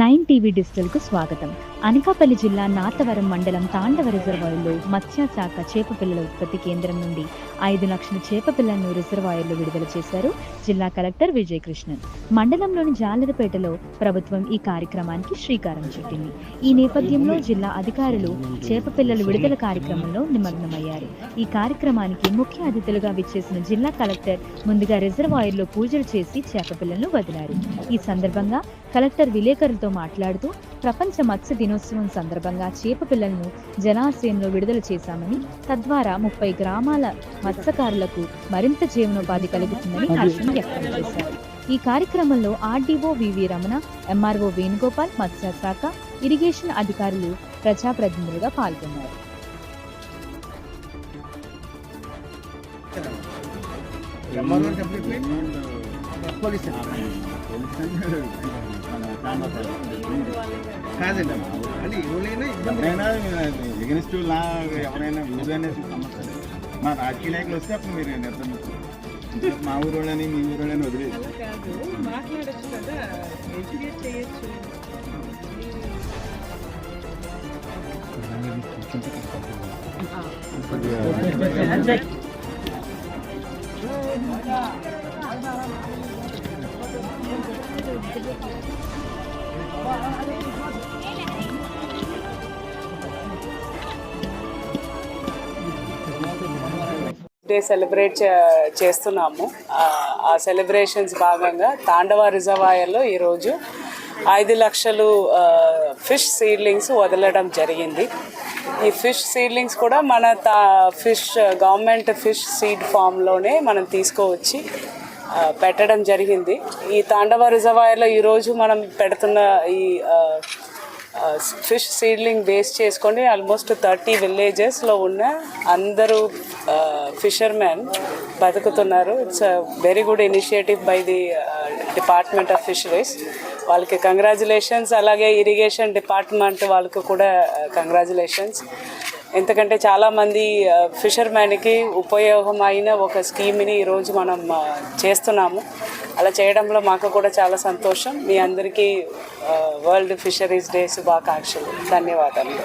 9 TV డిజిటల్కు స్వాగతం. అనకాపల్లి జిల్లా నాతవరం మండలం తాండవ రిజర్వాయర్లో మత్స్యశాఖ చేపపిల్లల ఉత్పత్తి కేంద్రం నుండి 5 లక్షల చేపపిల్లలను రిజర్వాయర్లో విడుదల చేశారు జిల్లా కలెక్టర్ విజయకృష్ణన్. మండలంలోని జాలరపేటలో ప్రభుత్వం ఈ కార్యక్రమానికి శ్రీకారం చుట్టింది. ఈ నేపథ్యంలో జిల్లా అధికారులు చేపపిల్లల విడుదల కార్యక్రమంలో నిమగ్నమయ్యారు. ఈ కార్యక్రమానికి ముఖ్య అతిథులుగా విచ్చేసిన జిల్లా కలెక్టర్ ముందుగా రిజర్వాయర్లో పూజలు చేసి చేపపిల్లలను వదిలారు. ఈ సందర్భంగా కలెక్టర్ విలేకరులతో మాట్లాడుతూ ప్రపంచ మత్స్య దినోత్సవం సందర్భంగా చేపపిల్లలను జలాశయంలో విడుదల చేశామని, తద్వారా 30 గ్రామాల మత్స్యకారులకు మరింత జీవనోపాధి కలుగుతుందని హర్షం వ్యక్తం చేశారు. ఈ కార్యక్రమంలో RDO VV Ramana, MRO Venugopal, మత్స్యశాఖ, ఇరిగేషన్ అధికారులు, ప్రజాప్రతినిధులుగా పాల్గొన్నారు. కాదండి అంటే ఎవరైనా ఎగనిస్ట్ లా ఎవరైనా విలువ అనేది సమస్య. మా రాజకీయ నాయకులు వస్తే అప్పుడు మీరు నిర్ధారించారు. మా ఊరోళ్ళని మీ ఊరోళ్ళని వదిలేదు మాట్లాడచ్చు కదా, ఎడ్యుకేట్ చేయొచ్చు. డే సెలబ్రేట్ చేస్తున్నాము. ఆ సెలబ్రేషన్స్ భాగంగా తాండవ రిజర్వాయర్లో ఈరోజు 5 లక్షలు ఫిష్ సీడ్లింగ్స్ వదలడం జరిగింది. ఈ ఫిష్ సీడ్లింగ్స్ కూడా మన గవర్నమెంట్ ఫిష్ సీడ్ ఫామ్లోనే మనం తీసుకువచ్చి పెట్టడం జరిగింది. ఈ తాండవ రిజర్వాయర్లో ఈరోజు మనం పెడుతున్న ఈ ఫిష్ సీడ్లింగ్ బేస్ చేసుకొని ఆల్మోస్ట్ 30 విలేజెస్లో ఉన్న అందరూ ఫిషర్మెన్ బతుకుతున్నారు. It's a very good initiative by the department of fisheries. వాళ్ళకి కంగ్రాచులేషన్స్. అలాగే ఇరిగేషన్ డిపార్ట్మెంట్ వాళ్ళకు కూడా కంగ్రాచులేషన్స్. ఎందుకంటే చాలామంది ఫిషర్మ్యాన్కి ఉపయోగమైన ఒక స్కీమ్ని ఈరోజు మనం చేస్తున్నాము. అలా చేయడంలో మాకు కూడా చాలా సంతోషం. మీ అందరికీ వరల్డ్ ఫిషరీస్ డే శుభాకాంక్షలు. ధన్యవాదాలు.